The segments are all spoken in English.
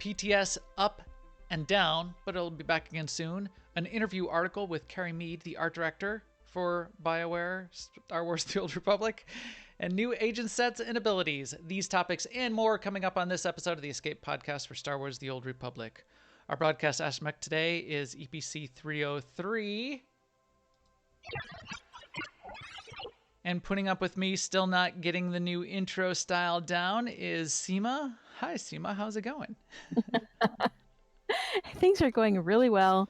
PTS Up and Down, but it'll be back again soon. An interview article with Carrie Mead, the art director for BioWare, Star Wars The Old Republic, and new agent sets and abilities. These topics and more coming up on this episode of the Escape Podcast for Star Wars The Old Republic. Our broadcast aspect today is EPC 303. And putting up with me still not getting the new intro style down is SEMA. Hi, SEMA. How's it going? Things are going really well.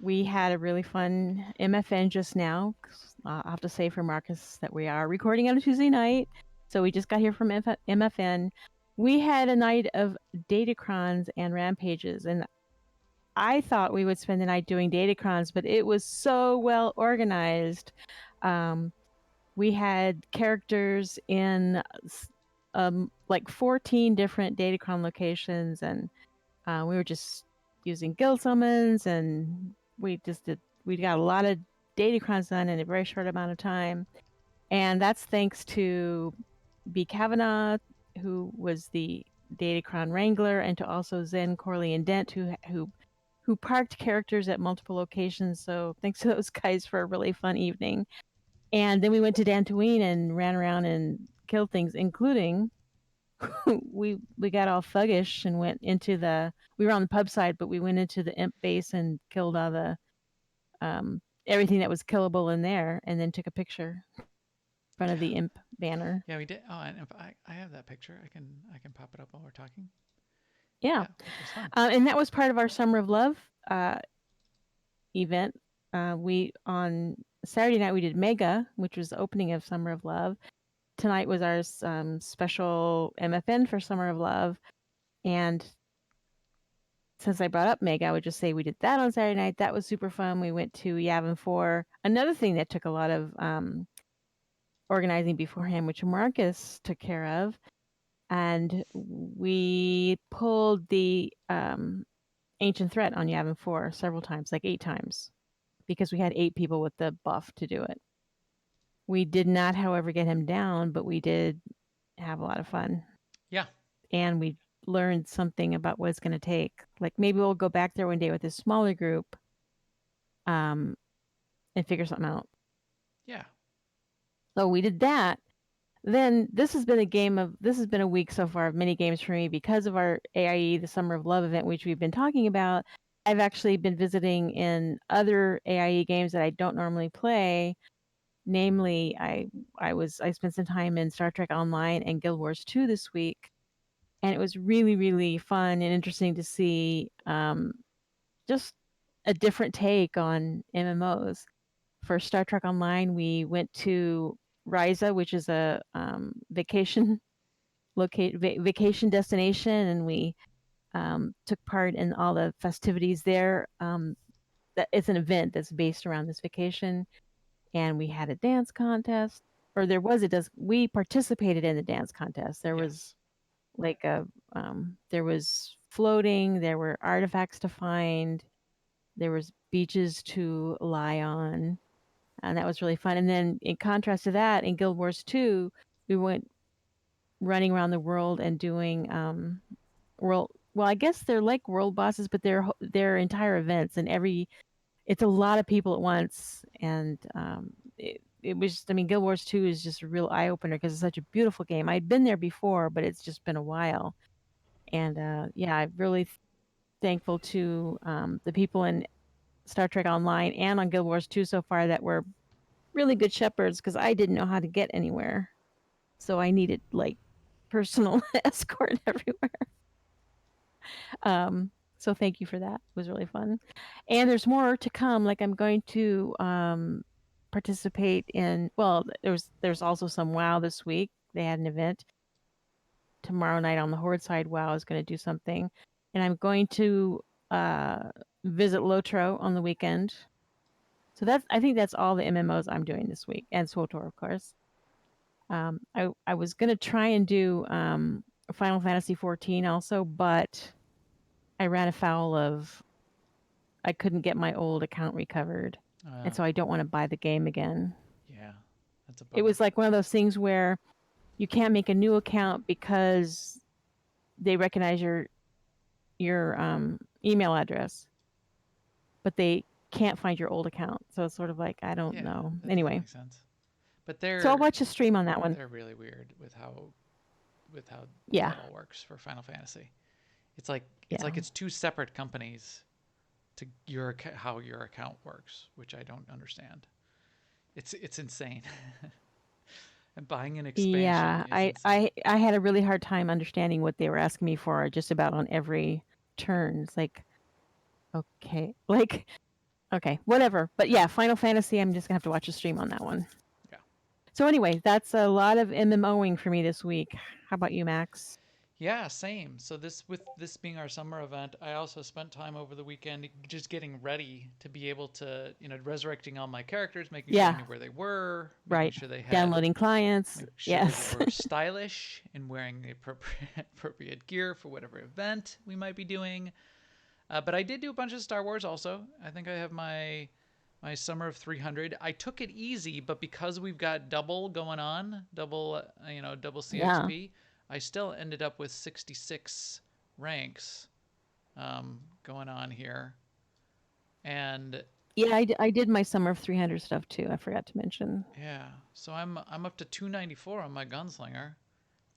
We had a really fun MFN just now. I'll have to say for Marcus that we are recording on a Tuesday night. So we just got here from MFN. We had a night of datacrons and rampages, and I thought we would spend the night doing datacrons, but it was so well organized. We had characters in like 14 different datacron locations, and we were just using guild summons, and we got a lot of datacrons done in a very short amount of time. And that's thanks to B. Kavanaugh, who was the datacron wrangler, and to also Zen, Corley, and Dent, who parked characters at multiple locations. So thanks to those guys for a really fun evening. And then we went to Dantooine and ran around and killed things, including we got all thuggish and went into we were on the pub side, but we went into the imp base and killed all the everything that was killable in there, and then took a picture in front of the imp banner. Yeah, we did. Oh, and if I have that picture. I can pop it up while we're talking. Yeah, and that was part of our Summer of Love event. We on Saturday night we did Mega, which was the opening of Summer of Love. Tonight was our special MFN for Summer of Love. And since I brought up Mega, I would just say we did that on Saturday night. That was super fun. We went to Yavin 4. Another thing that took a lot of organizing beforehand, which Marcus took care of. And we pulled the Ancient Threat on Yavin 4 several times, like 8 times, because we had 8 people with the buff to do it. We did not, however, get him down, but we did have a lot of fun. Yeah. And we learned something about what it's going to take. Like maybe we'll go back there one day with a smaller group and figure something out. Yeah. So we did that. Then this has been a week so far of mini games for me because of our AIE, the Summer of Love event, which we've been talking about. I've actually been visiting in other AIE games that I don't normally play. Namely, I spent some time in Star Trek Online and Guild Wars 2 this week, and it was really, really fun and interesting to see just a different take on MMOs. For Star Trek Online, we went to Ryza, which is a vacation destination, and we took part in all the festivities there. It's an event that's based around this vacation. And we had a dance contest, or we participated in the dance contest. There was like there was floating, there were artifacts to find, there was beaches to lie on, and that was really fun. And then in contrast to that, in Guild Wars 2, we went running around the world and doing well, I guess they're like world bosses, but they're entire events, and it's a lot of people at once, and it was, Guild Wars 2 is just a real eye-opener because it's such a beautiful game. I'd been there before, but it's just been a while. And I'm really thankful to the people in Star Trek Online and on Guild Wars 2 so far that were really good shepherds, because I didn't know how to get anywhere. So I needed like personal escort everywhere. So thank you for that. It was really fun. And there's more to come. Like I'm going to participate in, there's also some WoW this week. They had an event. Tomorrow night on the Horde side, WoW is going to do something. And I'm going to visit Lotro on the weekend. So I think that's all the MMOs I'm doing this week. And SWTOR, of course. I was going to try and do Final Fantasy XIV also, but I ran afoul of I couldn't get my old account recovered. And so I don't want to buy the game again. Yeah, that's a bummer. It was like one of those things where you can't make a new account because they recognize your email address, but they can't find your old account. So it's sort of like I don't Yeah, know. that doesn't Anyway, make sense. But so I'll watch a stream on that one. they're really weird with how Yeah, that all works for Final Fantasy. It's yeah. like it's two separate companies to your how your account works, which I don't understand. It's insane. And buying an expansion Yeah, is insane. I had a really hard time understanding what they were asking me for just about on every turn. It's like, okay, like, okay, whatever. But yeah, Final Fantasy, I'm just gonna have to watch a stream on that one. Yeah. So anyway, that's a lot of MMOing for me this week. How about you, Max? Yeah, same. So with this being our summer event, I also spent time over the weekend just getting ready to be able to, resurrecting all my characters, making sure I Yeah, knew where they were, making right. sure they had Downloading clients. make sure they Yes. were stylish and wearing the appropriate gear for whatever event we might be doing. But I did do a bunch of Star Wars also. I think I have my summer of 300. I took it easy, but because we've got double going on, double Yeah. CXP, I still ended up with 66 ranks going on here. And Yeah, I did my summer of 300 stuff too. I forgot to mention. yeah, so I'm up to 294 on my gunslinger,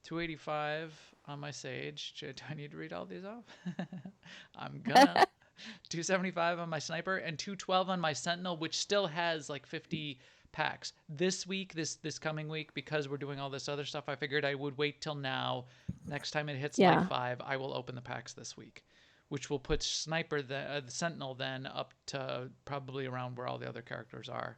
285 on my sage. Do I need to read all these off? I'm gonna. 275 on my sniper and 212 on my sentinel, which still has like 50 packs. This week, this coming week, because we're doing all this other stuff, I figured I would wait till now. Next time it hits life Yeah. 5, I will open the packs this week, which will put sniper the sentinel then up to probably around where all the other characters are.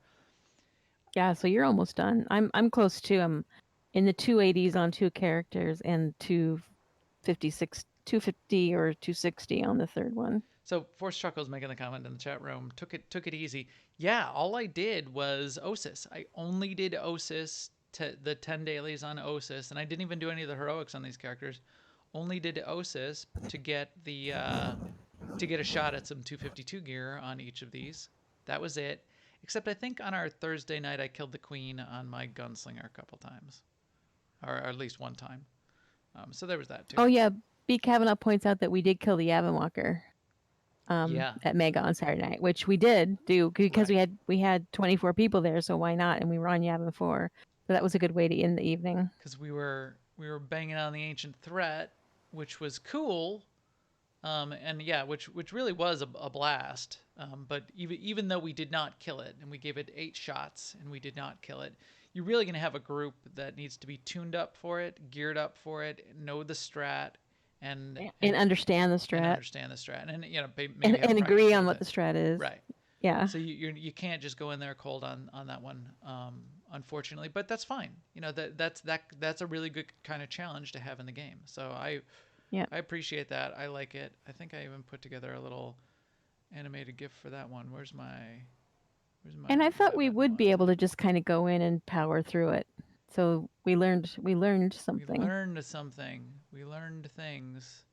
Yeah, so you're almost done. I'm close too. I'm in the 280s on two characters and 256 250 or 260 on the third one. So Force Chuckles making the comment in the chat room. Took it easy. Yeah, all I did was Osis. I only did Osis to the 10 dailies on Osis, and I didn't even do any of the heroics on these characters. Only did Osis to get to get a shot at some 252 gear on each of these. That was it. Except I think on our Thursday night I killed the queen on my gunslinger a couple times, or at least one time. So there was that too. Oh yeah, B Kavanaugh points out that we did kill the Yavin Walker Yeah, at Mega on Saturday night, which we did do because right. we had 24 people there, so why not? And we were on Yavin 4. So that was a good way to end the evening. Because we were banging on the ancient threat, which was cool, and yeah, which really was a blast. But even though we did not kill it, and we gave it 8 shots, and we did not kill it, you're really gonna have a group that needs to be tuned up for it, geared up for it, know the strat, and And understand the and strat understand the strat, and maybe and, have and practice agree on with what it. the strat is. Right. Yeah. So you can't just go in there cold on that one, unfortunately. But that's fine. That's a really good kind of challenge to have in the game. So Yeah. I appreciate that. I like it. I think I even put together a little animated GIF for that one. Where's my And I thought buy we button would be one? able to just kind of go in and power through it. So we learned We something. learned something. We learned things.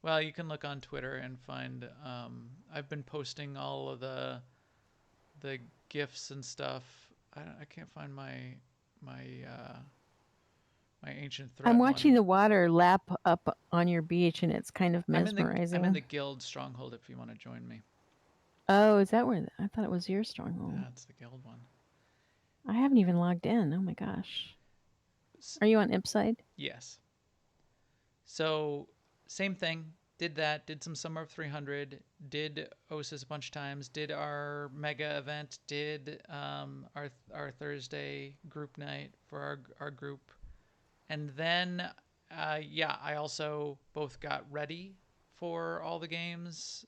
Well, you can look on Twitter and find. I've been posting all of the gifs and stuff. I can't find my uh, my ancient I'm threat watching one. the water lap up on your beach and it's kind of I'm in the mesmerizing. guild Stronghold if you want to join me. Oh, is that where I thought it was your stronghold? That's the guild one. I haven't even logged in. Oh my gosh. Are you on Imp side? Yes. So same thing. Did that. Did some Summer of 300. Did Osis a bunch of times. Did our mega event. Did our Thursday group night for our group. And then, yeah, I also both got ready for all the games,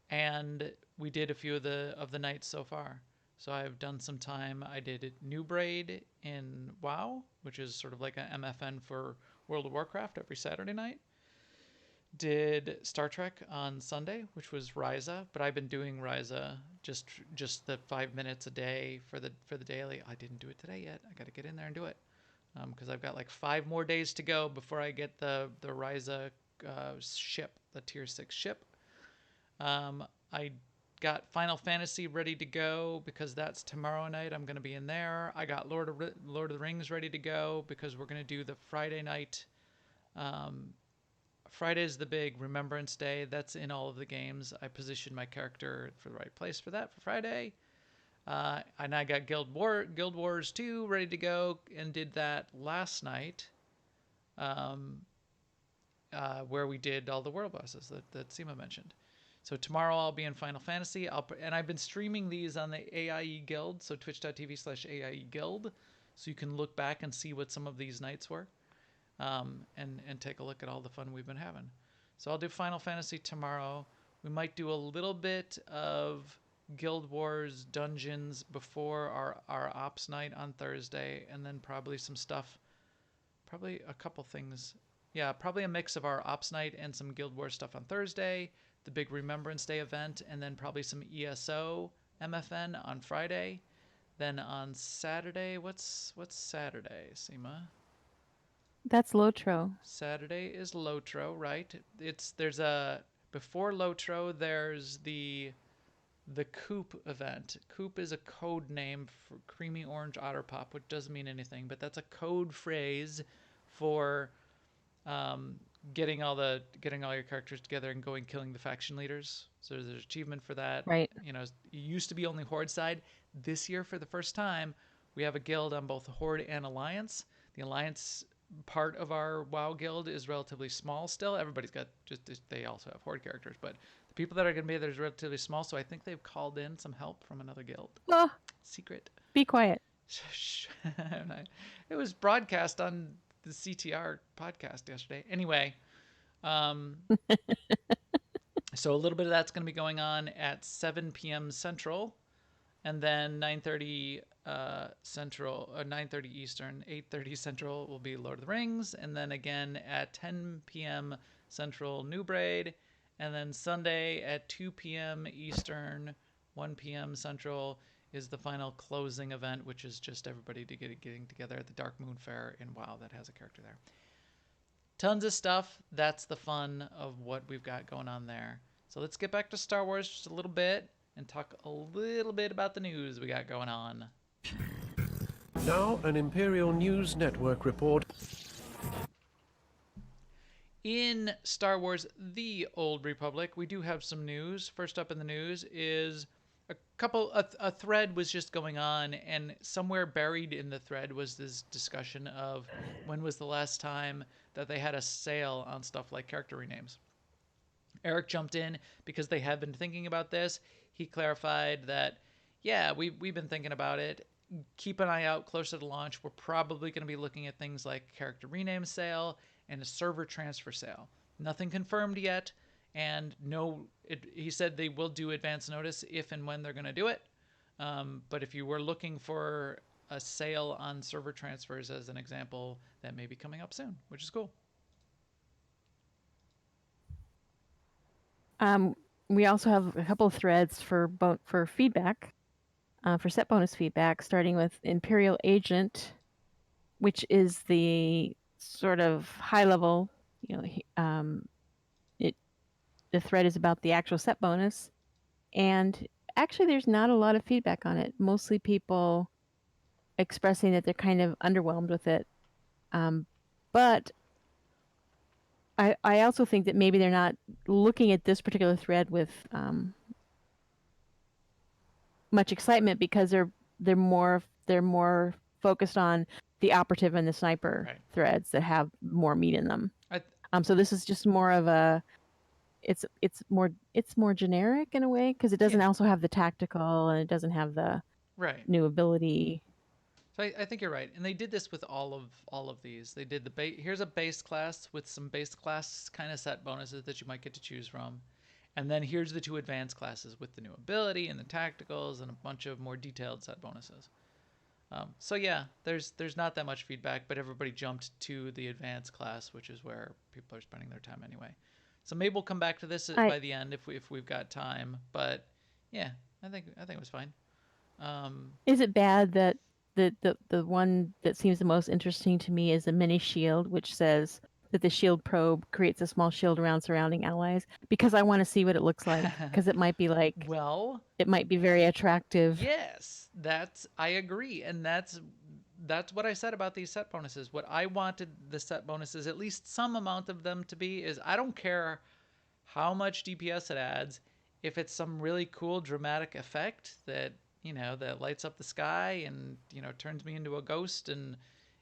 and we did a few of the nights so far. So I've done some time. I did New Braid in WoW, which is sort of like an MFN for World of Warcraft every Saturday night. Did Star Trek on Sunday, which was Ryza, but I've been doing Ryza just the 5 minutes a day for the daily. I didn't do it today yet. I got to get in there and do it because I've got like 5 more days to go before I get the Ryza ship, the tier 6 ship. I got Final Fantasy ready to go because that's tomorrow night. I'm going to be in there. I got Lord of the Rings ready to go because we're going to do the Friday night Friday's the big Remembrance Day. That's in all of the games. I positioned my character for the right place for that for Friday. And I got Guild Wars 2 ready to go and did that last night, um, where we did all the world bosses that Seema mentioned. So tomorrow I'll be in Final Fantasy. And I've been streaming these on the AIE Guild, so twitch.tv/AIE Guild, so you can look back and see what some of these nights were, and take a look at all the fun we've been having. So I'll do Final Fantasy tomorrow. We might do a little bit of Guild Wars dungeons before our ops night on Thursday, and then probably some stuff, probably a couple things. Yeah, probably a mix of our ops night and some Guild Wars stuff on Thursday, the big Remembrance Day event, and then probably some ESO MFN on Friday. Then on Saturday, what's Saturday, Seema? That's Lotro. Saturday is Lotro, right? There's a before Lotro. There's the Coop event. Coop is a code name for Creamy Orange Otter Pop, which doesn't mean anything, but that's a code phrase for getting all your characters together and going killing the faction leaders. So there's an achievement for that. Right. It used to be only Horde side. This year, for the first time, we have a guild on both Horde and Alliance. The Alliance part of our WoW guild is relatively small still. Everybody's got they also have Horde characters, but the people that are going to be there is relatively small. So I think they've called in some help from another guild. Oh, Secret. be quiet. It was broadcast on the CTR podcast yesterday. Anyway, so a little bit of that's going to be going on at 7 p.m. Central, and then 9:30 Central, or 9:30 Eastern, 8:30 Central will be Lord of the Rings, and then again at 10 p.m. Central, New Braid, and then Sunday at 2 p.m. Eastern, 1 p.m. Central is the final closing event, which is just everybody getting together at the Dark Moon Fair in WoW that has a character there. Tons of stuff. That's the fun of what we've got going on there. So let's get back to Star Wars just a little bit and talk a little bit about the news we got going on. Now, an Imperial News Network report. In Star Wars The Old Republic, we do have some news. First up in the news is a thread was just going on, and somewhere buried in the thread was this discussion of when was the last time that they had a sale on stuff like character renames. Eric jumped in because they have been thinking about this. He clarified that, yeah, we've been thinking about it. Keep an eye out closer to launch. We're probably going to be looking at things like character rename sale and a server transfer sale. Nothing confirmed yet, and he said they will do advance notice if and when they're going to do it. But if you were looking for a sale on server transfers as an example, that may be coming up soon, which is cool. We also have a couple of threads for feedback, for set bonus feedback, starting with Imperial Agent, which is the sort of high level. The thread is about the actual set bonus, and actually, there's not a lot of feedback on it. Mostly people expressing that they're kind of underwhelmed with it, but I also think that maybe they're not looking at this particular thread with much excitement because they're more focused on the operative and the sniper threads that have more meat in them. So this is just more of a it's more generic in a way because it doesn't also have the tactical and it doesn't have the new ability. So I think you're right, and they did this with all of these. They did here's a base class with some base class kind of set bonuses that you might get to choose from, and then here's the 2 advanced classes with the new ability and the tacticals and a bunch of more detailed set bonuses. So yeah, there's not that much feedback, but everybody jumped to the advanced class, which is where people are spending their time anyway. So maybe we'll come back to this by the end if we've got time. But yeah, I think it was fine. Is it bad that the one that seems the most interesting to me is a mini shield, which says that the shield probe creates a small shield around surrounding allies? Because I want to see what it looks like. Because it might be it might be very attractive. Yes, I agree, and that's that's what I said about these set bonuses. What I wanted the set bonuses, at least some amount of them to be, is I don't care how much DPS it adds. If it's some really cool dramatic effect that, that lights up the sky and, turns me into a ghost and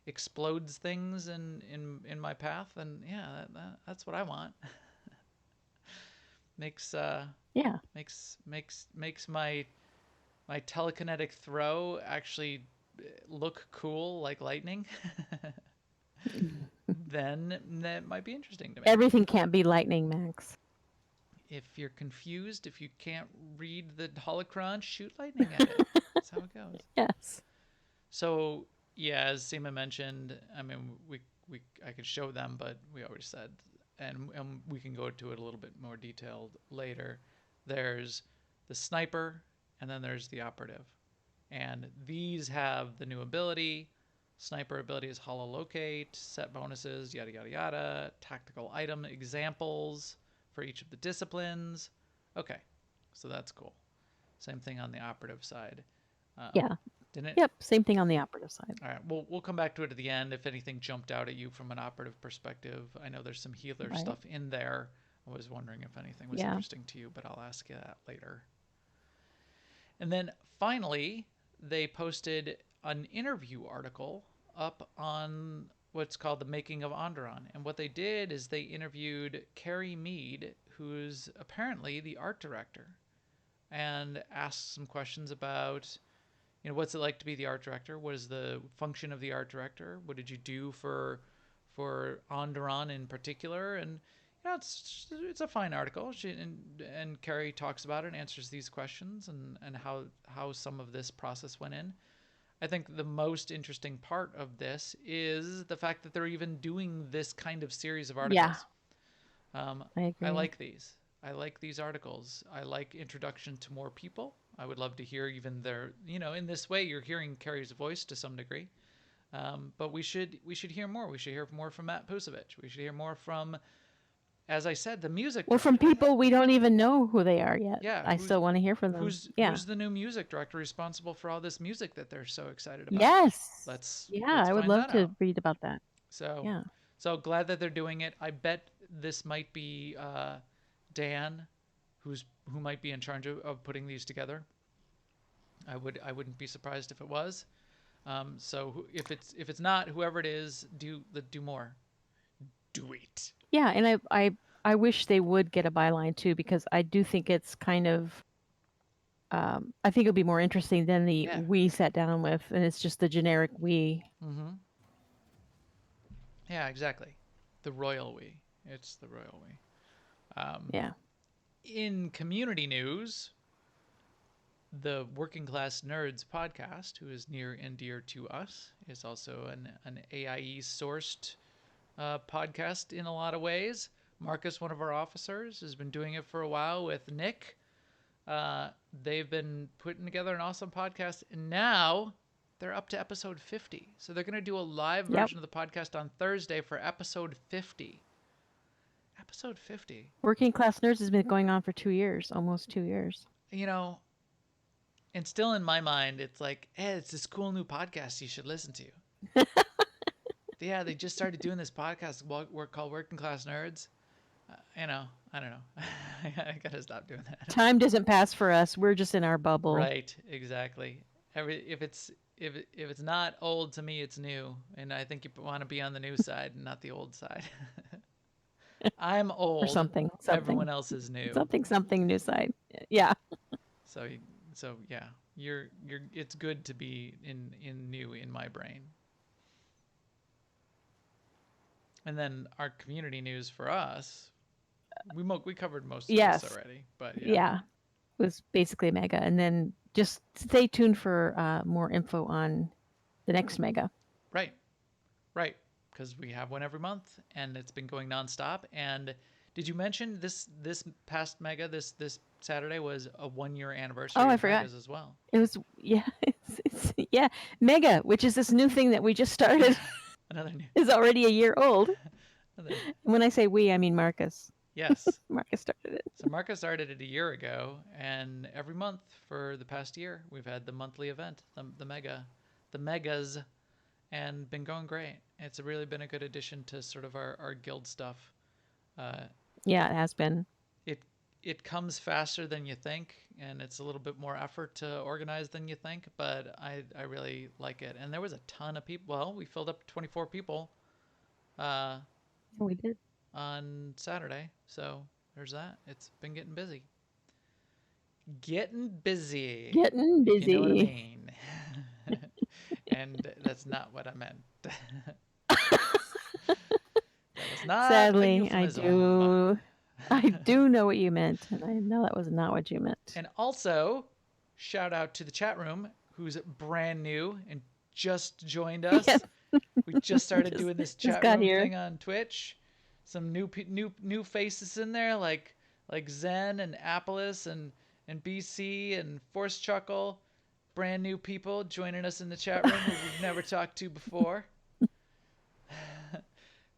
explodes things in my path, then yeah, that's what I want. makes Yeah. makes my telekinetic throw actually look cool like lightning. Then that might be interesting to me. Everything can't be lightning, Max. If you're confused, if you can't read the holocron, shoot lightning at it. That's how it goes. Yes. So yeah, as SEMA mentioned, I mean, I could show them, but we already said, and we can go into it a little bit more detailed later. There's the sniper, and then there's the operative, and these have the new ability. Sniper ability is hololocate, set bonuses, yada yada yada, tactical item examples for each of the disciplines. Okay, so that's cool. Same thing on the operative side. Yeah. Didn't it? Yep. Same thing on the operative side. All right. We'll come back to it at the end if anything jumped out at you from an operative perspective. I know there's some healer stuff in there. I was wondering if anything was interesting to you, but I'll ask you that later. And then finally, they posted an interview article up on what's called the Making of Onderon. And what they did is they interviewed Carrie Mead, who's apparently the art director, and asked some questions about, what's it like to be the art director? What is the function of the art director? What did you do for Onderon in particular? And it's a fine article. And Carrie talks about it and answers these questions and how some of this process went in. I think the most interesting part of this is the fact that they're even doing this kind of series of articles. Yeah. I agree. I like these. I like these articles. I like introduction to more people. I would love to hear even their, in this way, you're hearing Carrie's voice to some degree. But we should hear more. We should hear more from Matt Pusevich. We should hear more from, as I said, the music director. From people we don't even know who they are yet. Yeah. I still want to hear from them. Who's the new music director responsible for all this music that they're so excited about? Yes. Let's I would love to out. read about that. So glad that they're doing it. I bet this might be Dan, who might be in charge of putting these together. I wouldn't be surprised if it was. So if it's not, whoever it is, do more. Do it. Yeah, and I wish they would get a byline too, because I do think it's kind of I think it'll be more interesting than the we sat down with, and it's just the generic we. Mm-hmm. Yeah, exactly. The royal we. It's the royal we. Yeah. In community news, the Working Class Nerds podcast, who is near and dear to us, is also an AIE sourced podcast in a lot of ways. Marcus, one of our officers, has been doing it for a while with Nick. They've been putting together an awesome podcast, and now they're up to episode 50. So they're going to do a live version of the podcast on Thursday for episode 50. Episode 50. Working Class Nerds has been going on for 2 years, almost 2 years. And still in my mind, it's like, hey, it's this cool new podcast you should listen to. Yeah, they just started doing this podcast called Working Class Nerds. I don't know. I gotta stop doing that. Time doesn't pass for us. We're just in our bubble. Right, exactly. If it's not old, to me, it's new, and I think you want to be on the new side and not the old side. I'm old. Or something. Everyone else is new. Something new side. Yeah. So yeah, you're. It's good to be in new in my brain. And then our community news for us, we covered most of this already, but yeah, it was basically Mega, and then just stay tuned for more info on the next Mega. Right, because we have one every month, and it's been going nonstop. And did you mention this past Mega this Saturday was a 1-year anniversary? Oh, I of forgot. Megas as well. It was it's Mega, which is this new thing that we just started. Another new. Is already a year old. When I say we, I mean Marcus. Yes. Marcus started it. So Marcus started it a year ago, and every month for the past year, we've had the monthly event, the Megas, and been going great. It's really been a good addition to sort of our guild stuff. Yeah, it has been. It comes faster than you think, and it's a little bit more effort to organize than you think, but I really like it. And there was a ton of people. Well, we filled up 24 people We did. on Saturday, so there's that. It's been getting busy. Getting busy. Getting If you know what I busy. mean. And that's not what I meant. That was not a Sadly, euphemism. I do know what you meant, and I know that was not what you meant. And also, shout out to the chat room, who's brand new and just joined us. Yes. We just started doing this chat got room here. thing on Twitch. Some new faces in there, like Zen and Apollos and BC and Force Chuckle. Brand new people joining us in the chat room who we've never talked to before.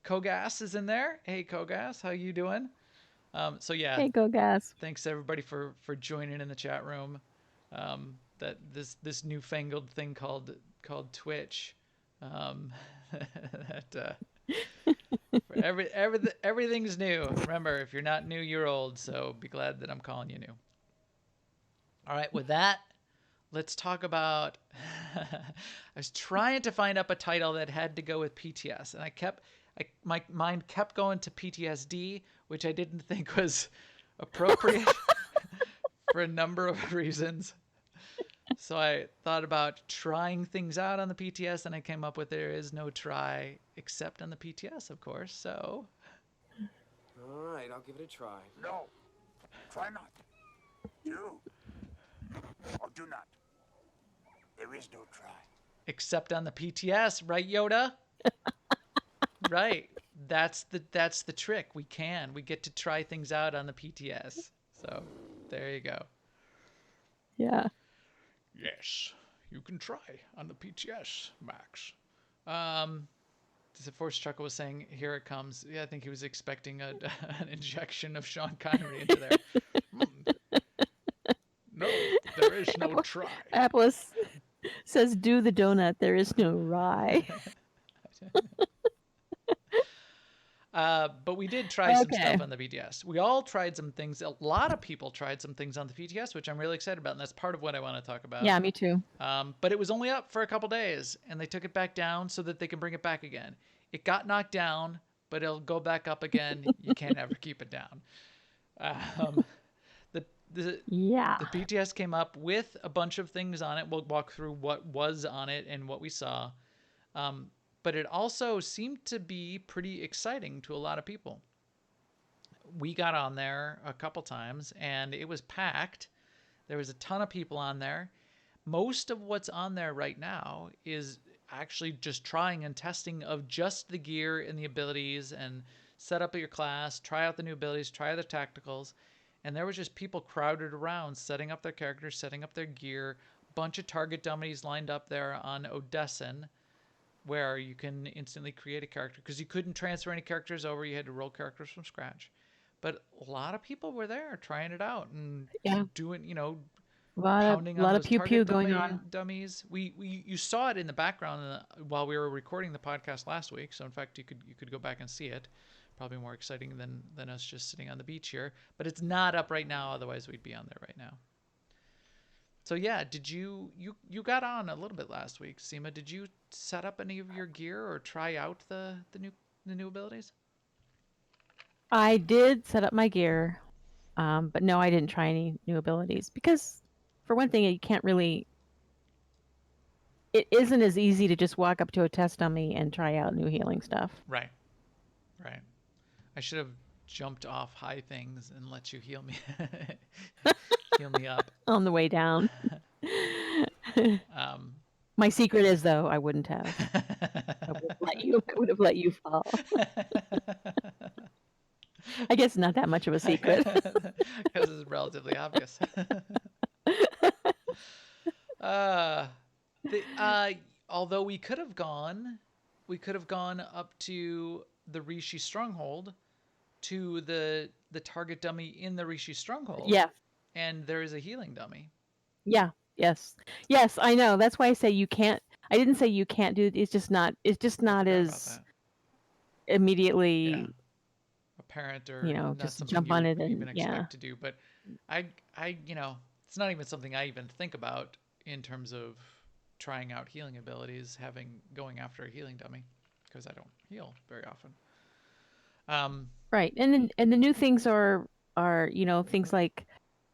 Kogas is in there. Hey Kogas, how you doing? So yeah, Hey, go gas. thanks everybody for joining in the chat room. That this newfangled thing called Twitch. That everything's new. Remember, if you're not new, you're old. So be glad that I'm calling you new. All right, with that, let's talk about. I was trying to find up a title that had to go with PTS, and my mind kept going to PTSD, which I didn't think was appropriate for a number of reasons. So I thought about trying things out on the PTS, and I came up with there is no try except on the PTS, of course. So. All right, I'll give it a try. No, try not. Do or do not. There is no try. Except on the PTS, right, Yoda? Right. That's the trick. We get to try things out on the PTS. So there you go. Yeah. Yes, you can try on the PTS, Max. The Force Chuckle was saying, "Here it comes." Yeah, I think he was expecting an injection of Sean Connery into there. No, there is no try. Apollos says, "Do the donut. There is no rye." But we did try some stuff on the PTS. We all tried some things. A lot of people tried some things on the PTS, which I'm really excited about, and that's part of what I want to talk about. Yeah, me too. But it was only up for a couple days, and they took it back down so that they can bring it back again. It got knocked down, but it'll go back up again. You can't ever keep it down. The PTS came up with a bunch of things on it. We'll walk through what was on it and what we saw. But it also seemed to be pretty exciting to a lot of people. We got on there a couple times, and it was packed. There was a ton of people on there. Most of what's on there right now is actually just trying and testing of just the gear and the abilities, and set up your class, try out the new abilities, try the tacticals. And there was just people crowded around, setting up their characters, setting up their gear. Bunch of target dummies lined up there on Odessen, where you can instantly create a character, because you couldn't transfer any characters over. You had to roll characters from scratch. But a lot of people were there trying it out and doing, pounding on those pew pew target going on. dummies. You saw it in the background while we were recording the podcast last week. So in fact, you could go back and see it. Probably more exciting than us just sitting on the beach here. But it's not up right now. Otherwise, we'd be on there right now. So yeah, did you got on a little bit last week, SEMA? Did you set up any of your gear or try out the new abilities? I did set up my gear, but no, I didn't try any new abilities because, for one thing, you can't really. It isn't as easy to just walk up to a test dummy and try out new healing stuff. Right. I should have jumped off high things and let you heal me. Heal me up on the way down. My secret is, though, I wouldn't have. I would have let you fall. I guess not that much of a secret. Because it's relatively obvious. Although we could have gone up to the Rishi Stronghold, to the target dummy in the Rishi Stronghold. Yeah. And there is a healing dummy. Yeah. Yes, I know. That's why I say you can't. I didn't say you can't do it. It's just not. It's just I not forgot about as that. immediately. Yeah, apparent or not Just something jump you on would it even and expect to do. But it's not even something I even think about in terms of trying out healing abilities, going after a healing dummy, because I don't heal very often. Right, and the new things are things like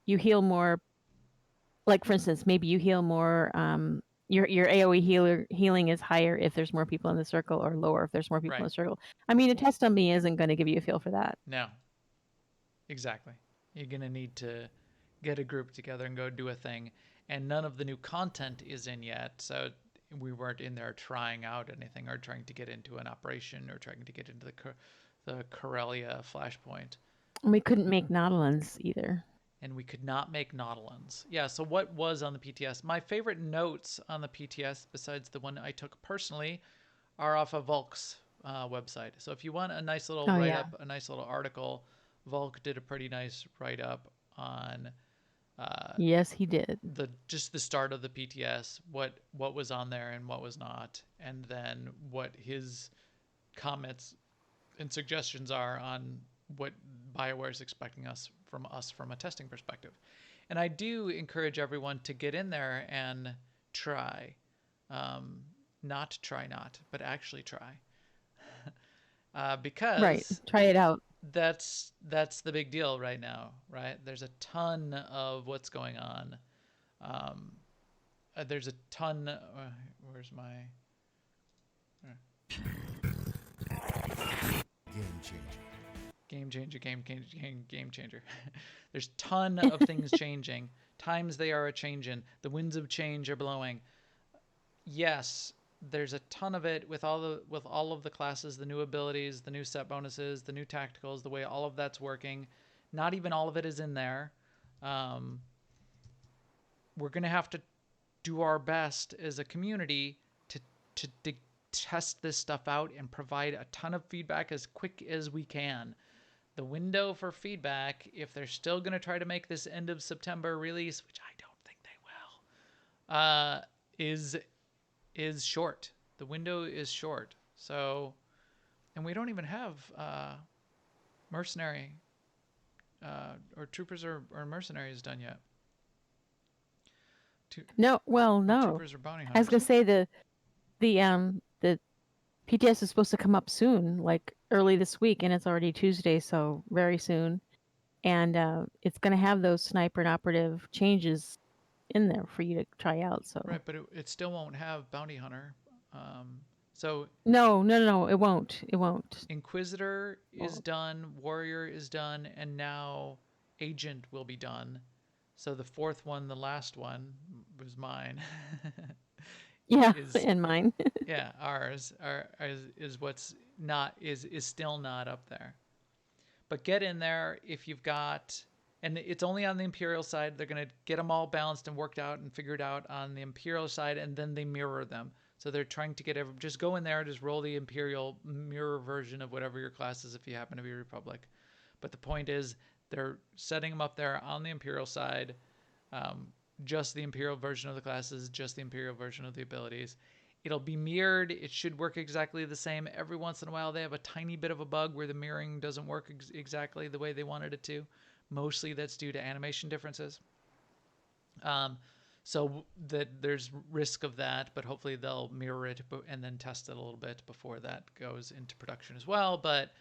you heal more. Like for instance, maybe you heal more. Your AOE healing is higher if there's more people in the circle, or lower if there's more people in Right. the circle. I mean, a test dummy isn't going to give you a feel for that. No, exactly. You're going to need to get a group together and go do a thing. And none of the new content is in yet. So we weren't in there trying out anything or trying to get into an operation or trying to get into the Corellia flashpoint. And we couldn't make Nautilans either. And we could not make Nautilans. Yeah, so what was on the PTS? My favorite notes on the PTS, besides the one I took personally, are off of Volk's website. So if you want a nice little write-up, a nice little article, Volk did a pretty nice write-up on yes, he did. Just the start of the PTS, what was on there and what was not, and then what his comments and suggestions are on what BioWare is expecting from us from a testing perspective. And I do encourage everyone to get in there and try. Not try not, but actually try. Because right, try it out. That's the big deal right now, right? There's a ton of what's going on. There's a ton. Where's my? Game changer. There's a ton of things changing. Times they are a changing. The winds of change are blowing. Yes, there's a ton of it with all of the classes, the new abilities, the new set bonuses, the new tacticals, the way all of that's working. Not even all of it is in there. We're gonna have to do our best as a community to test this stuff out and provide a ton of feedback as quick as we can. The window for feedback, if they're still going to try to make this end of September release, which I don't think they will, is short. The window is short. So, and we don't even have mercenary or troopers or mercenaries done yet. No, well, no. Troopers or bounty hunters. I was gonna say the PTS is supposed to come up soon, like early this week, and it's already Tuesday, so very soon. And it's going to have those sniper and operative changes in there for you to try out. So right, but it still won't have bounty hunter. So no, it won't. It won't. Inquisitor is done, Warrior is done, and now Agent will be done. So the fourth one, the last one, was mine. Yeah, and mine. Yeah, ours is what's not is still not up there. But get in there if you've got, and it's only on the Imperial side. They're gonna get them all balanced and worked out and figured out on the Imperial side, and then they mirror them. So they're trying to just go in there, just roll the Imperial mirror version of whatever your class is if you happen to be Republic. But the point is, they're setting them up there on the Imperial side. Just the Imperial version of the classes, just the Imperial version of the abilities. It'll be mirrored. It should work exactly the same. Every once in a while, they have a tiny bit of a bug where the mirroring doesn't work exactly the way they wanted it to. Mostly that's due to animation differences. So that there's risk of that, but hopefully they'll mirror it and then test it a little bit before that goes into production as well. But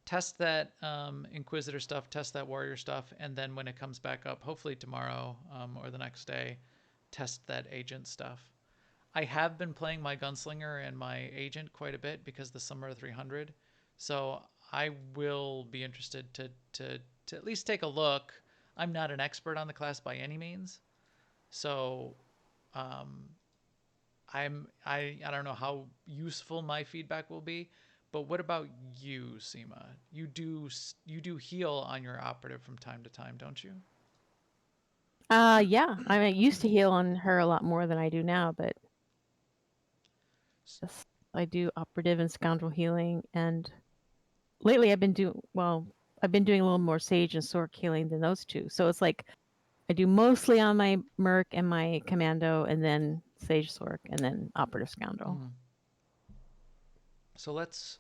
test that Inquisitor stuff, test that Warrior stuff, and then when it comes back up, hopefully tomorrow or the next day, test that Agent stuff. I have been playing my Gunslinger and my Agent quite a bit because the Summer 300, so I will be interested to at least take a look. I'm not an expert on the class by any means, so I don't know how useful my feedback will be. But what about you, SEMA? You do heal on your operative from time to time, don't you? Yeah. I mean, I used to heal on her a lot more than I do now, but I do operative and scoundrel healing, and lately I've been doing a little more Sage and Sork healing than those two. So it's like I do mostly on my Merc and my Commando, and then Sage Sork, and then Operative Scoundrel. Mm. So let's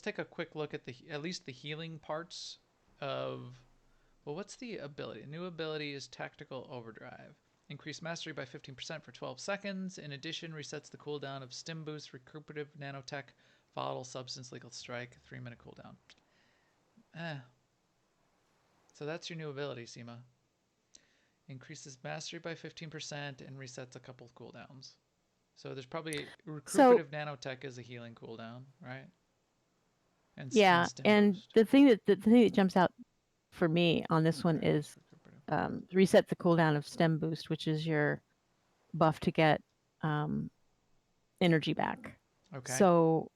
take a quick look at at least the healing parts of. Well, what's the ability? New ability is Tactical Overdrive. Increase mastery by 15% for 12 seconds. In addition, resets the cooldown of Stim Boost, Recuperative Nanotech, Volatile Substance, Legal Strike, 3-minute cooldown. So that's your new ability, SEMA. Increases mastery by 15% and resets a couple of cooldowns. So there's probably Recuperative Nanotech is a healing cooldown, right? And Yeah, Stim and Boost. the thing that jumps out for me on this one is reset the cooldown of Stem Boost, which is your buff to get energy back. Okay. So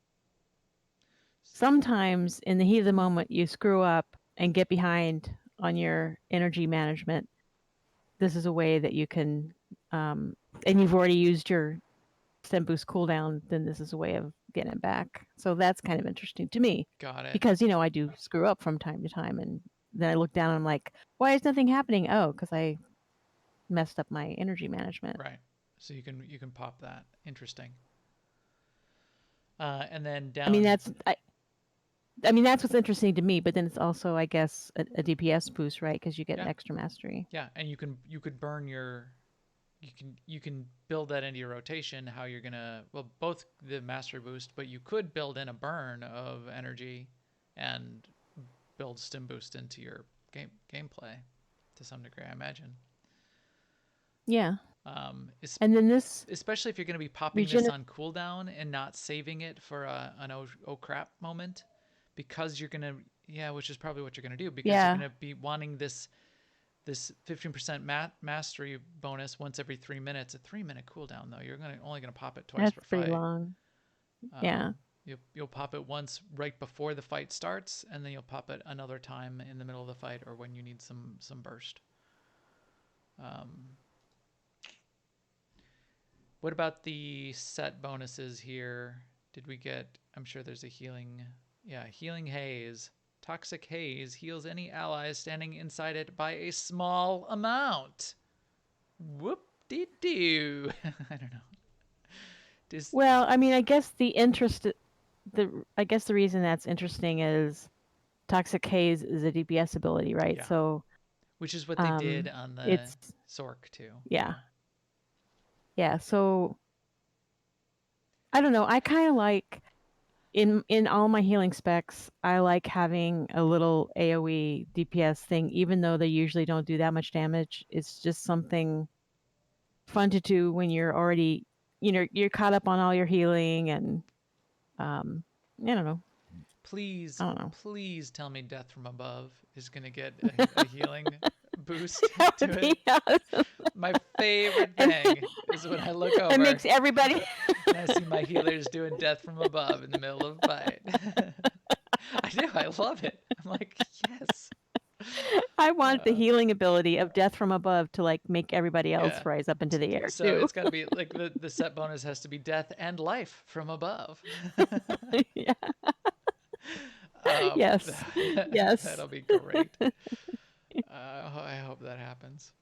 sometimes in the heat of the moment, you screw up and get behind on your energy management. This is a way that you can, and you've already used your Stem Boost cooldown, then this is a way of getting it back. So that's kind of interesting to me. Got it. Because, you know, I do screw up from time to time, and then I look down and I'm like, why is nothing happening? Oh, because I messed up my energy management. Right. So you can pop that. Interesting. And then down. I mean that's what's interesting to me. But then it's also, I guess, a DPS boost, right? Because you get an extra mastery. Yeah, and you could burn your. You can build that into your rotation. How you're gonna both the mastery boost, but you could build in a burn of energy, and build Stim Boost into your gameplay, to some degree, I imagine. Yeah. And then especially if you're going to be popping this on cooldown and not saving it for an oh crap moment, because you're going to, which is probably what you're going to do, because you're going to be wanting this 15% mastery bonus once every 3 minutes. A 3-minute cooldown though, you're only going to pop it twice per fight. That's pretty long. Yeah. You'll pop it once right before the fight starts, and then you'll pop it another time in the middle of the fight or when you need some burst. What about the set bonuses here? Did we get... I'm sure there's a healing... Yeah, Healing Haze. Toxic Haze heals any allies standing inside it by a small amount. Whoop-de-doo. I don't know. Well, I mean, I guess the reason that's interesting is Toxic Haze is a DPS ability, right? Yeah. So, which is what they did on the Sork too. Yeah. Yeah. So I don't know. I kind of like in all my healing specs, I like having a little AoE DPS thing, even though they usually don't do that much damage. It's just something fun to do when you're already, you're caught up on all your healing, and I don't know. Please, I don't know. Please tell me Death from Above is going to get a healing boost to it. Awesome. My favorite thing is when I look over it makes everybody and I see my healers doing Death from Above in the middle of a fight. I do. I love it. I'm like, yes. I want the healing ability of Death from Above to like make everybody else rise up into the air so too. It's got to be like the set bonus has to be Death and Life from Above. Yeah. Yes. Yes. That'll be great. I hope that happens.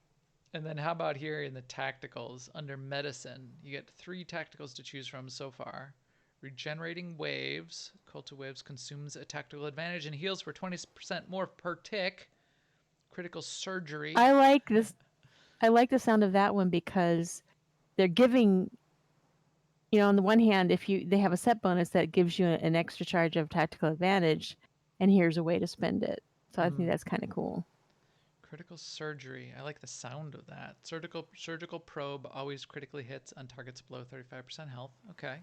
And then how about here in the tacticals under medicine? You get 3 tacticals to choose from so far. Regenerating Waves. Cult to Waves consumes a tactical advantage and heals for 20% more per tick. Critical Surgery. I like this. I like the sound of that one because they're giving, on the one hand, they have a set bonus that gives you an extra charge of tactical advantage, and here's a way to spend it. So I think that's kind of cool. Critical Surgery. I like the sound of that. Surgical Probe always critically hits on targets below 35% health. Okay.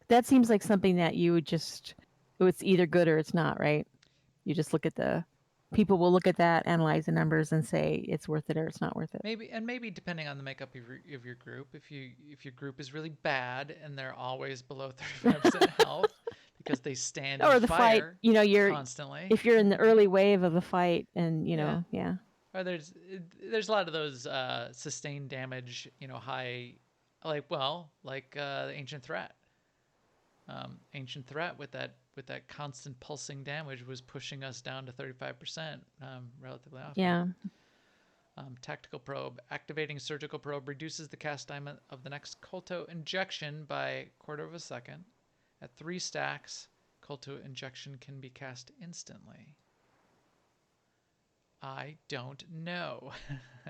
That seems like something that you would just, it's either good or it's not, right? You just look at people will look at that, analyze the numbers, and say it's worth it or it's not worth it. Maybe depending on the makeup of your group, if your group is really bad and they're always below 35% health because they stand or in the fire fight, you're constantly. If you're in the early wave of the fight, and yeah. Or there's a lot of those sustained damage, high, like the Ancient Threat. Ancient Threat with that constant pulsing damage was pushing us down to 35% relatively often. Yeah. Tactical probe. Activating surgical probe reduces the cast time of the next Colto injection by a quarter of a second. At 3 stacks, Colto injection can be cast instantly. I don't know.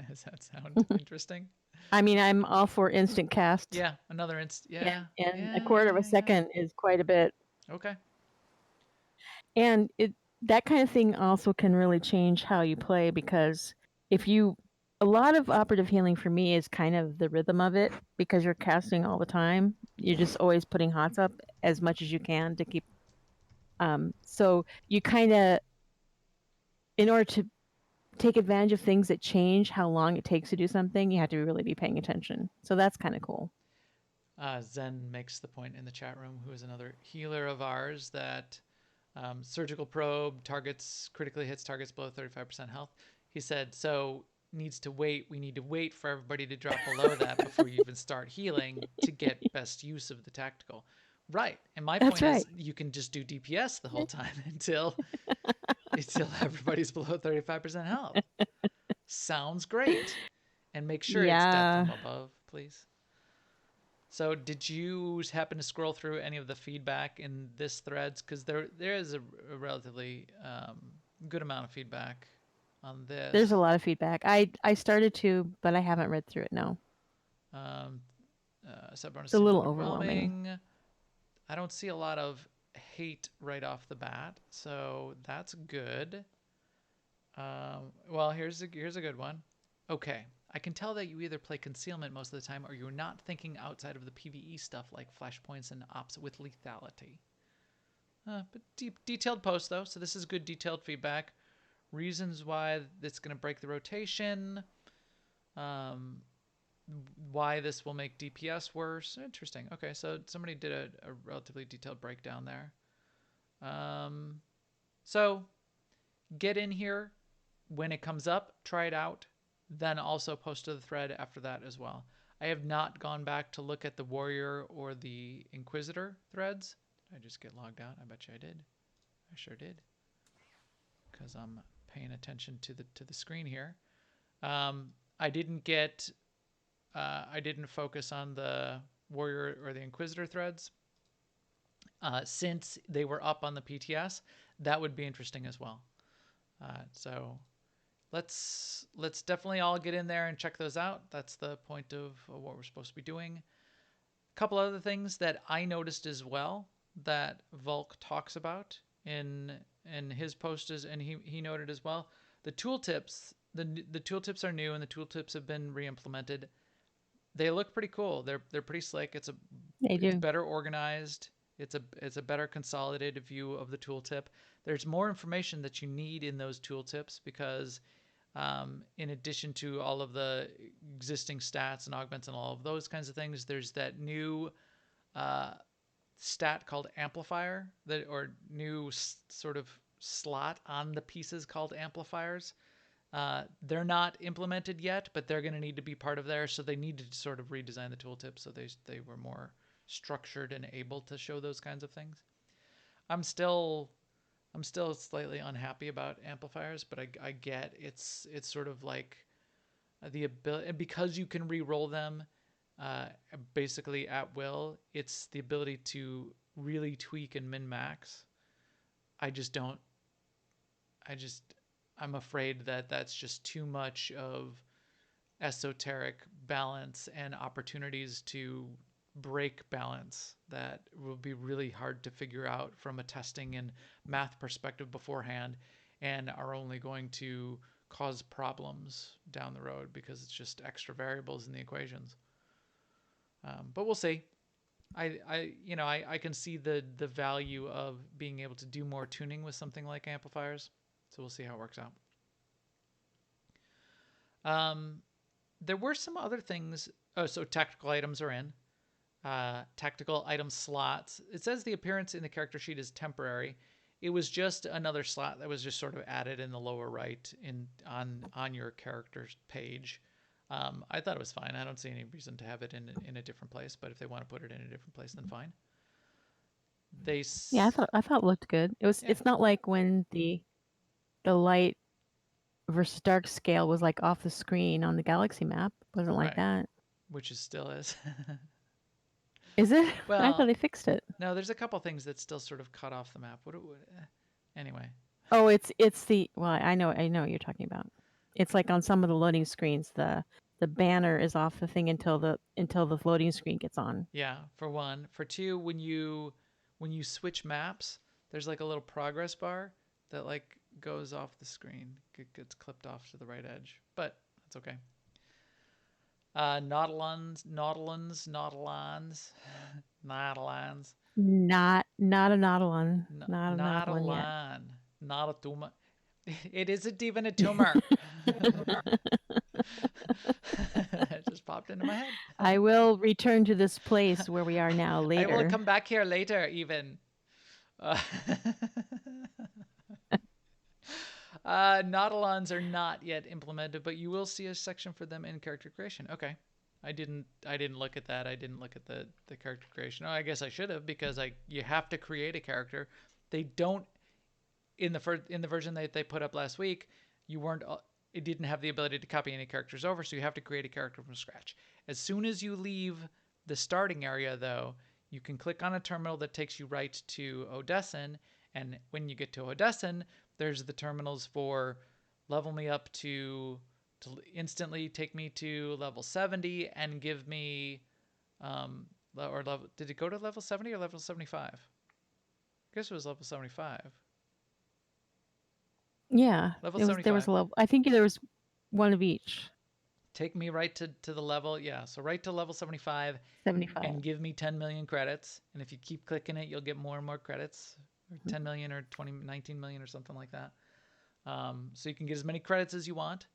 Does that sound interesting? I mean, I'm all for instant cast. Yeah, another And yeah, a quarter of a yeah. second is quite a bit. Okay. And that kind of thing also can really change how you play, because a lot of operative healing for me is kind of the rhythm of it, because you're casting all the time. You're just always putting hots up as much as you can to keep. So you kind of, in order to take advantage of things that change how long it takes to do something, you have to really be paying attention. So that's kind of cool. Zen makes the point in the chat room, who is another healer of ours, that surgical probe critically hits targets below 35% health. He said, so we need to wait for everybody to drop below that before you even start healing to get best use of the tactical. Right. And my That's point is, right. you can just do DPS the whole time until everybody's below 35% health. Sounds great. And make sure it's death from above, please. So did you happen to scroll through any of the feedback in this threads? Because there is a relatively good amount of feedback on this. There's a lot of feedback. I started to, but I haven't read through it, no. It's a little overwhelming. I don't see a lot of hate right off the bat, so that's good. Well, here's a good one. Okay. I can tell that you either play concealment most of the time or you're not thinking outside of the PvE stuff like flashpoints and ops with lethality. But detailed post, though, so this is good detailed feedback. Reasons why it's going to break the rotation. Why this will make DPS worse. Interesting. Okay, so somebody did a relatively detailed breakdown there. So get in here. When it comes up, try it out. Then also post to the thread after that as well. I have not gone back to look at the Warrior or the Inquisitor threads. Did I just get logged out? I bet you I did. I sure did. Because I'm paying attention to the screen here. I didn't focus on the Warrior or the Inquisitor threads. Since they were up on the PTS, that would be interesting as well. So let's definitely all get in there and check those out. That's the point of what we're supposed to be doing. A couple other things that I noticed as well that Volk talks about in his post and he noted as well. The tooltips, the tooltips are new and the tooltips have been re-implemented. They look pretty cool. They're pretty slick. It's better organized. It's a better consolidated view of the tooltip. There's more information that you need in those tooltips because in addition to all of the existing stats and augments and all of those kinds of things, there's that new stat called amplifier, or new sort of slot on the pieces called amplifiers. They're not implemented yet, but they're going to need to be part of there. So they needed to sort of redesign the tooltip so they were more structured and able to show those kinds of things. I'm still slightly unhappy about amplifiers, but I get it's sort of like the ability, because you can re-roll them basically at will. It's the ability to really tweak and min-max. I'm afraid that that's just too much of esoteric balance and opportunities to break balance that will be really hard to figure out from a testing and math perspective beforehand, and are only going to cause problems down the road because it's just extra variables in the equations. But we'll see. I can see the value of being able to do more tuning with something like amplifiers. So we'll see how it works out. There were some other things. Oh, so tactical items are in. Tactical item slots. It says the appearance in the character sheet is temporary. It was just another slot that was just sort of added in the lower right on your character's page. I thought it was fine. I don't see any reason to have it in a different place, but if they want to put it in a different place, then fine. I thought it looked good. It's not like when the light versus dark scale was like off the screen on the galaxy map. Wasn't like Right. that. Which is still is. Is it? I Well, thought they fixed it. no, there's a couple things that still sort of cut off the map. Anyway. Oh, it's the well, I know what you're talking about. It's like on some of the loading screens, the banner is off the thing until the loading screen gets on. Yeah, for one. For two, when you switch maps, there's like a little progress bar that like goes off the screen. It gets clipped off to the right edge, but that's okay. Nautilons. Not a Nautilon. Not a Nautilon yet. Not a tumor. It isn't even a tumor. It just popped into my head. I will return to this place where we are now later. I will come back here later, even. Nautilons are not yet implemented, but you will see a section for them in character creation. Okay. I didn't look at that. I didn't look at the character creation. Oh, I guess I should have, because you have to create a character. They don't in the version that they put up last week, it didn't have the ability to copy any characters over, so you have to create a character from scratch. As soon as you leave the starting area, though, you can click on a terminal that takes you right to Odessin, and when you get to Odessin, there's the terminals for level me up to instantly take me to level 70 and give me did it go to level 70 or level 75? I guess it was level 75. Yeah, Level there was 75. a level. I think there was one of each. Take me right to the level, yeah, so right to level 75. 75. And give me 10 million credits. And if you keep clicking it, you'll get more and more credits. Or 10 million or 19 million or something like that. So you can get as many credits as you want.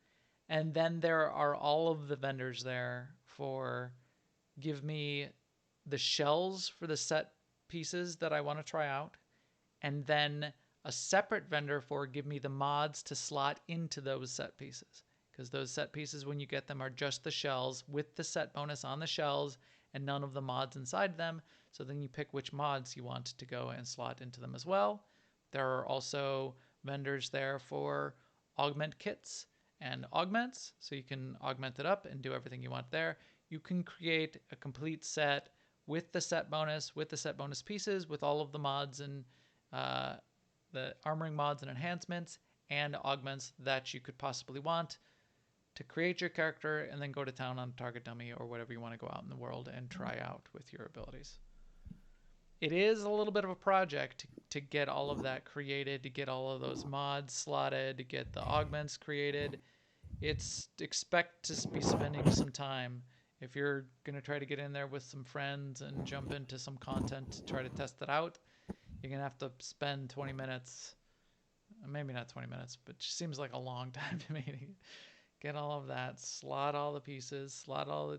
And then there are all of the vendors there for give me the shells for the set pieces that I want to try out. And then a separate vendor for give me the mods to slot into those set pieces. Because those set pieces, when you get them, are just the shells with the set bonus on the shells and none of the mods inside them. So then you pick which mods you want to go and slot into them as well. There are also vendors there for augment kits and augments. So you can augment it up and do everything you want there. You can create a complete set with the set bonus pieces, with all of the mods and the armoring mods and enhancements and augments that you could possibly want to create your character, and then go to town on target dummy or whatever you want to go out in the world and try out with your abilities. It is a little bit of a project to get all of that created, to get all of those mods slotted, to get the augments created. Expect to be spending some time. If you're going to try to get in there with some friends and jump into some content to try to test it out, you're going to have to spend 20 minutes. Maybe not 20 minutes, but it seems like a long time to me. Get all of that, slot all the pieces, slot all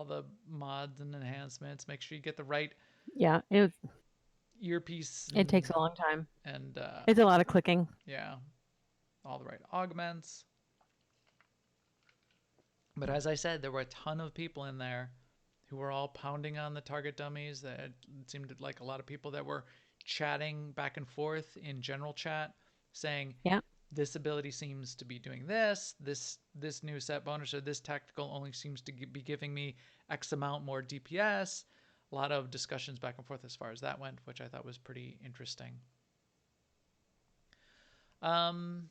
the mods and enhancements. Make sure you get the right earpiece. It takes a long time. And it's a lot of clicking. Yeah, all the right augments. But as I said, there were a ton of people in there who were all pounding on the target dummies. That seemed like a lot of people that were chatting back and forth in general chat, saying, yeah, this ability seems to be doing this new set bonus, or this tactical only seems to be giving me X amount more DPS. A lot of discussions back and forth as far as that went, which I thought was pretty interesting. Well,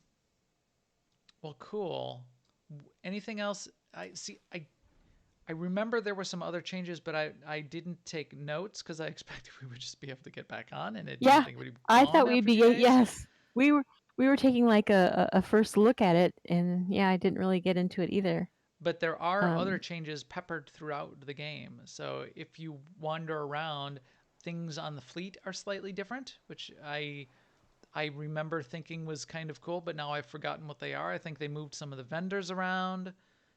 cool. Anything else? I remember there were some other changes, but I didn't take notes because I expected we would just be able to get back on, and I thought we'd be yes. We were taking like a first look at it, and yeah, I didn't really get into it either. But there are other changes peppered throughout the game. So if you wander around, things on the fleet are slightly different, which I remember thinking was kind of cool, but now I've forgotten what they are. I think they moved some of the vendors around.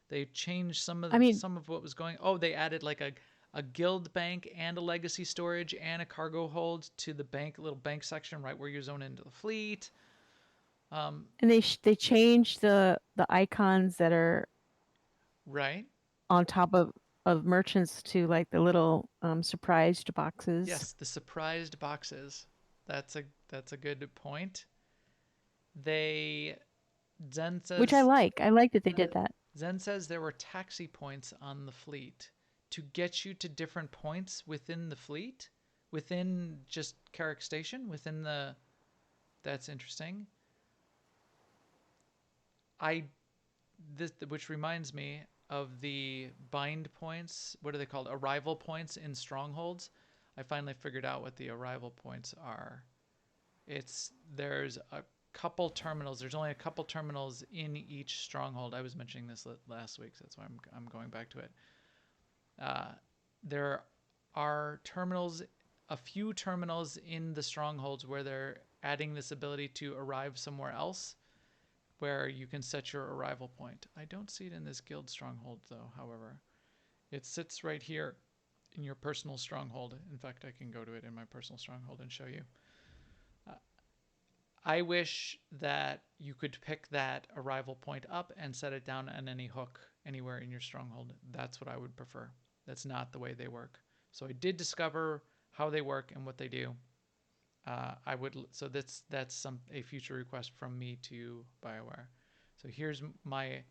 They changed some of what was going. Oh, they added like a guild bank and a legacy storage and a cargo hold to the little bank section right where you zone into the fleet. And they changed the icons that are right on top of merchants to like the little surprised boxes. Yes, the surprised boxes. That's a good point. They Zen says, which I like. I like that they did that. Zen says there were taxi points on the fleet to get you to different points within the fleet, within just Carrick Station, within the. That's interesting. Which reminds me of the bind points. What are they called? Arrival points in strongholds. I finally figured out what the arrival points are. There's a couple terminals. There's only a couple terminals in each stronghold. I was mentioning this last week, so that's why I'm going back to it. There are terminals, a few terminals in the strongholds where they're adding this ability to arrive somewhere else, where you can set your arrival point. I don't see it in this guild stronghold though, however. It sits right here in your personal stronghold. In fact, I can go to it in my personal stronghold and show you. I wish that you could pick that arrival point up and set it down on any hook anywhere in your stronghold. That's what I would prefer. That's not the way they work. So I did discover how they work and what they do. So that's a future request from me to BioWare. So here's my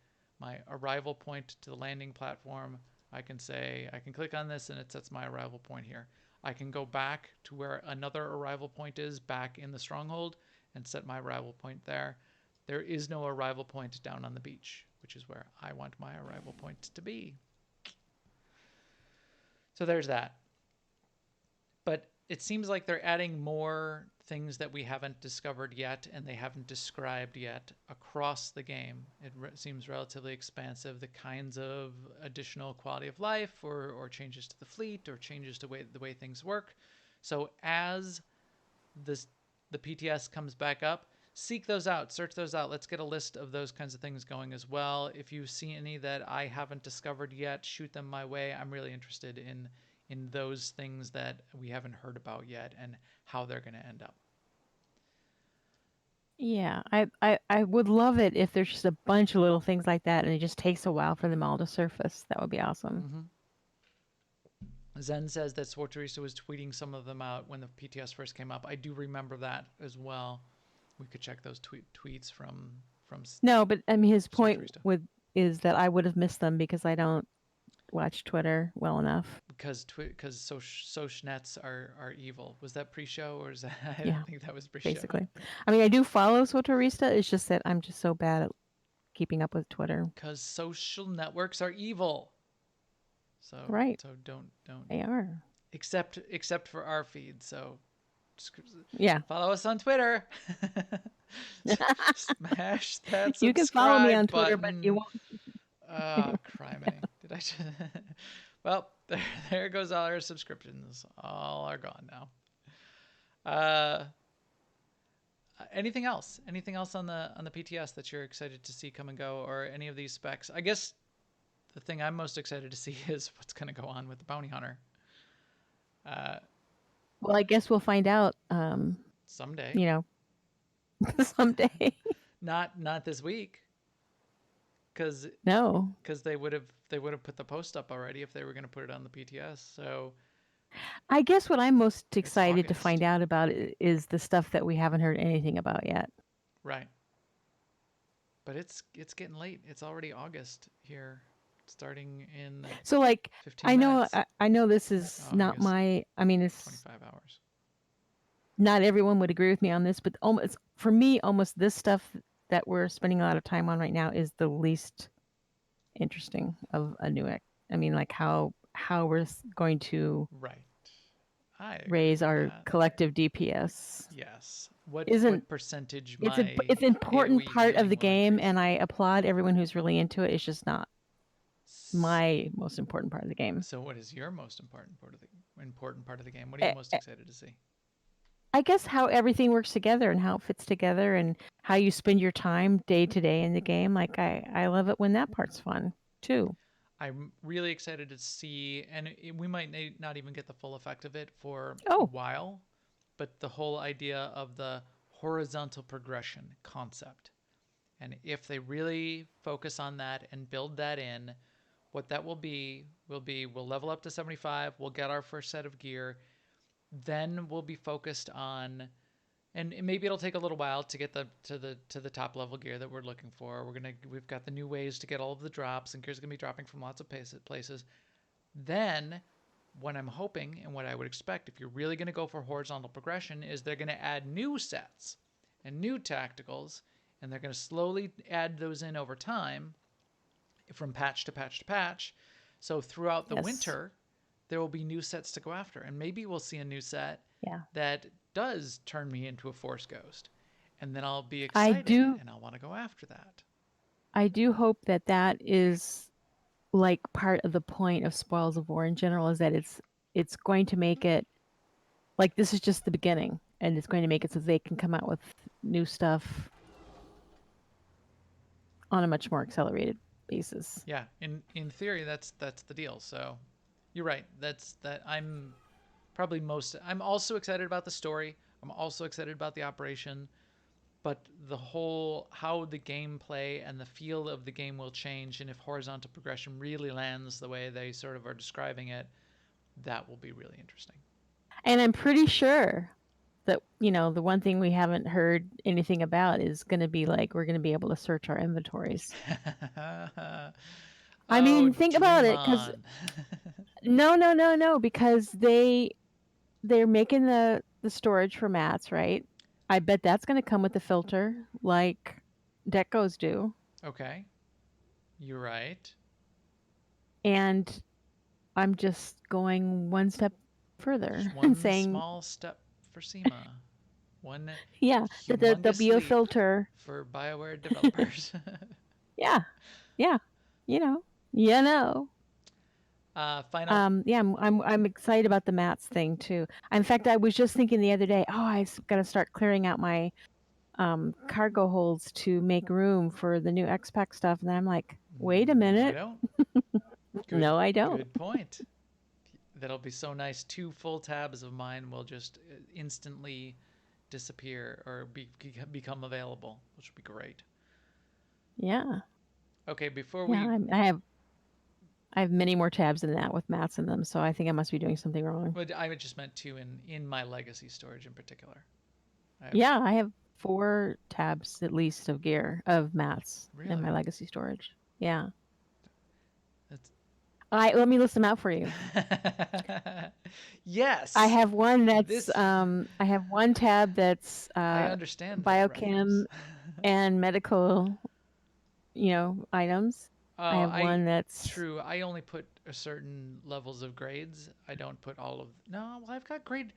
arrival point to the landing platform. I can click on this and it sets my arrival point here. I can go back to where another arrival point is back in the stronghold and set my arrival point there. There is no arrival point down on the beach, which is where I want my arrival point to be. So there's that. But it seems like they're adding more things that we haven't discovered yet and they haven't described yet across the game. It seems relatively expansive. The kinds of additional quality of life or changes to the fleet or changes to the way things work. So as the PTS comes back up, seek those out, search those out. Let's get a list of those kinds of things going as well. If you see any that I haven't discovered yet, shoot them my way. I'm really interested in those things that we haven't heard about yet and how they're going to end up. Yeah, I would love it if there's just a bunch of little things like that and it just takes a while for them all to surface. That would be awesome. Mm-hmm. Zen says that SWTOR was tweeting some of them out when the PTS first came up. I do remember that as well. We could check those tweets from. No, but I mean his point SWTOR. is that I would have missed them because I don't watch Twitter well enough. Because socialnets are evil. Was that pre-show or is that? I Yeah, don't think that was pre-show. basically. I mean, I do follow SWTOR. It's just that I'm just so bad at keeping up with Twitter. Because social networks are evil. So right. So don't. They are. Except for our feed. So yeah. Follow us on Twitter. Smash that subscribe You can follow me on Twitter, button. but you won't. Oh, criminy. Did I just... Well, there goes all our subscriptions. All are gone now. Anything else? Anything else on the PTS that you're excited to see come and go, or any of these specs? I guess the thing I'm most excited to see is what's going to go on with the Bounty Hunter. Well, I guess we'll find out. Someday. You know, someday. Not this week. Because they would have put the post up already if they were going to put it on the PTS. So I guess what I'm most excited to find out about is the stuff that we haven't heard anything about yet. Right. But it's getting late. It's already August here, starting in. So like 15 minutes. I know this is not my. I mean, it's 25 hours. Not everyone would agree with me on this, but almost for me, almost this stuff that we're spending a lot of time on right now is the least interesting of a new. I mean, like how we're going to raise our collective DPS. Yes. What percentage? It's an important part of the game, and I applaud everyone who's really into it. It's just not my most important part of the game. So, what is your most important part of the game? What are you most excited to see? I guess how everything works together and how it fits together and how you spend your time day to day in the game. Like I love it when that part's fun too. I'm really excited to see, and we might not even get the full effect of it for a while, but the whole idea of the horizontal progression concept. And if they really focus on that and build that in, what that will be, we'll level up to 75, we'll get our first set of gear, then we'll be focused on, And maybe it'll take a little while to get to the top level gear that we're looking for. We've got the new ways to get all of the drops, and gear's gonna be dropping from lots of places. Then, what I'm hoping and what I would expect, if you're really gonna go for horizontal progression, is they're gonna add new sets and new tacticals, and they're gonna slowly add those in over time, from patch to patch to patch. So throughout the Yes. winter, there will be new sets to go after, and maybe we'll see a new set Yeah. that does turn me into a Force Ghost, and then I'll be I excited do and I'll want to go after that. I do hope that that is like part of the point of Spoils of War in general, is that it's going to make it like this is just the beginning, and it's going to make it so they can come out with new stuff on a much more accelerated basis. Yeah, in theory, that's the deal. So you're right. I'm I'm also excited about the story. I'm also excited about the operation, but the whole how the gameplay and the feel of the game will change, and if horizontal progression really lands the way they sort of are describing it, that will be really interesting. And I'm pretty sure that, you know, the one thing we haven't heard anything about is going to be like we're going to be able to search our inventories. I mean, think about dream it, because on. no, because they're making the storage for mats, right? I bet that's going to come with the filter, like decos do. Okay, you're right. And I'm just going one step further Just and one saying, small step for SEMA. One yeah, that there'll humongous be a leap filter. for BioWare developers. Yeah, yeah, you know, you know. Final. Yeah, I'm excited about the mats thing too. In fact, I was just thinking the other day, oh, got to start clearing out my cargo holds to make room for the new X-Pack stuff. And then I'm like, wait a No, I minute. don't. Good. No, I don't. Good point. That'll be so nice. 2 full tabs of mine will just instantly disappear or become available, which would be great. Yeah, Okay, before yeah. we. I have many more tabs than that with mats in them, so I think I must be doing something wrong. But I just meant 2 in my legacy storage in particular. Yeah, I have 4 tabs at least of gear of mats in Really? my legacy storage. Yeah. That's. Let me list them out for you. Yes. I have one that's This. I have one tab that's I understand that biochem reference. and medical, you know, items. I have one that's True. I only put a certain levels of grades. I don't put all of. No, well, I've got grade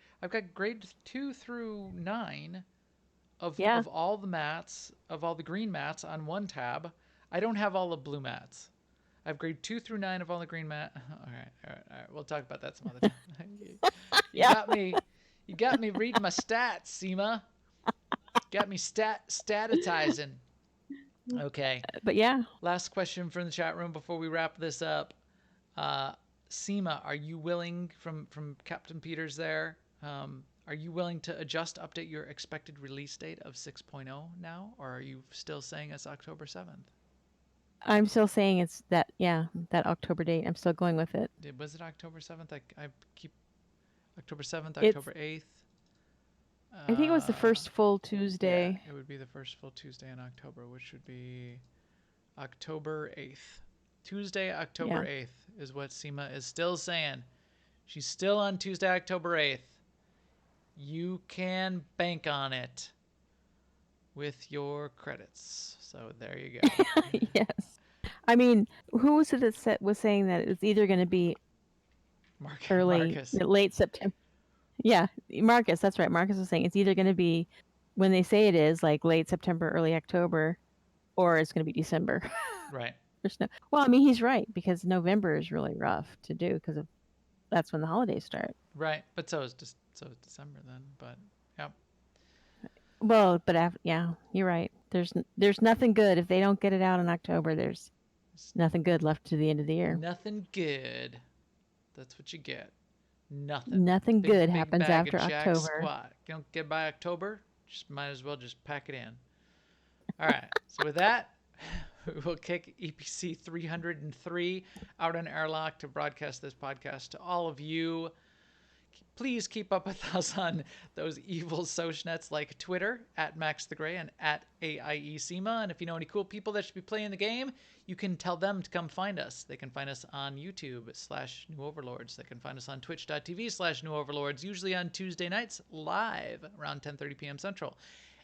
2 through 9 yeah. of all the mats, of all the green mats on one tab. I don't have all the blue mats. I have grade 2 through 9 of all the green mat. All right. We'll talk about that some other time. You Yeah. got me reading my stats, SEMA. Got me statitizing. Okay. But yeah. Last question from the chat room before we wrap this up. SEMA, are you willing, from Captain Peters there, are you willing to update your expected release date of 6.0 now, or are you still saying it's October 7th? I'm still saying it's that October date. I'm still going with it. Was it October 7th? I keep October 7th, October 8th. I think it was the first full Tuesday. Yeah, it would be the first full Tuesday in October, which would be October 8th. Tuesday, October 8th is what SEMA is still saying. She's still on Tuesday, October 8th. You can bank on it with your credits. So there you go. Yes. I mean, who was it that was saying that it's either going to be Marcus. late September? Yeah, Marcus, that's right. Marcus was saying it's either going to be when they say it is like late September, early October, or it's going to be December. Right. Well, I mean, he's right, because November is really rough to do because that's when the holidays start. Right, but so is December then. But yeah. Well, but yeah, you're right. There's nothing good if they don't get it out in October. There's nothing good left to the end of the year. Nothing good. That's what you get. Nothing. Nothing big, good big happens bag after of Jack October. Squat. You don't get by October, just might as well just pack it in. All right. So with that, we'll kick EPC 303 out on airlock to broadcast this podcast to all of you. Please keep up with us on those evil socialnets like Twitter at Max the Gray and at AIE SEMA. And if you know any cool people that should be playing the game, you can tell them to come find us. They can find us on YouTube/New Overlords. They can find us on Twitch.tv/New Overlords, usually on Tuesday nights live around 10:30 p.m. Central.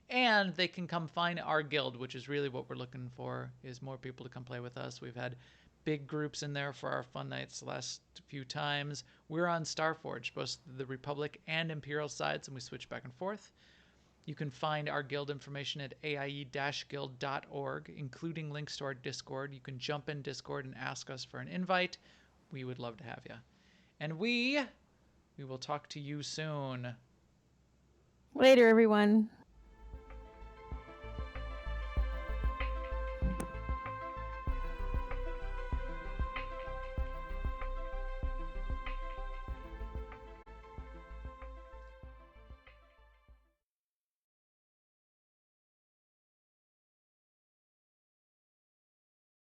And they can come find our guild, which is really what we're looking for, is more people to come play with us. We've had big groups in there for our fun nights the last few times. We're on Starforge, both the Republic and Imperial sides, and we switch back and forth. You can find our guild information at aie-guild.org, including links to our Discord. You can jump in Discord and ask us for an invite. We would love to have you. And we will talk to you soon. Later, everyone.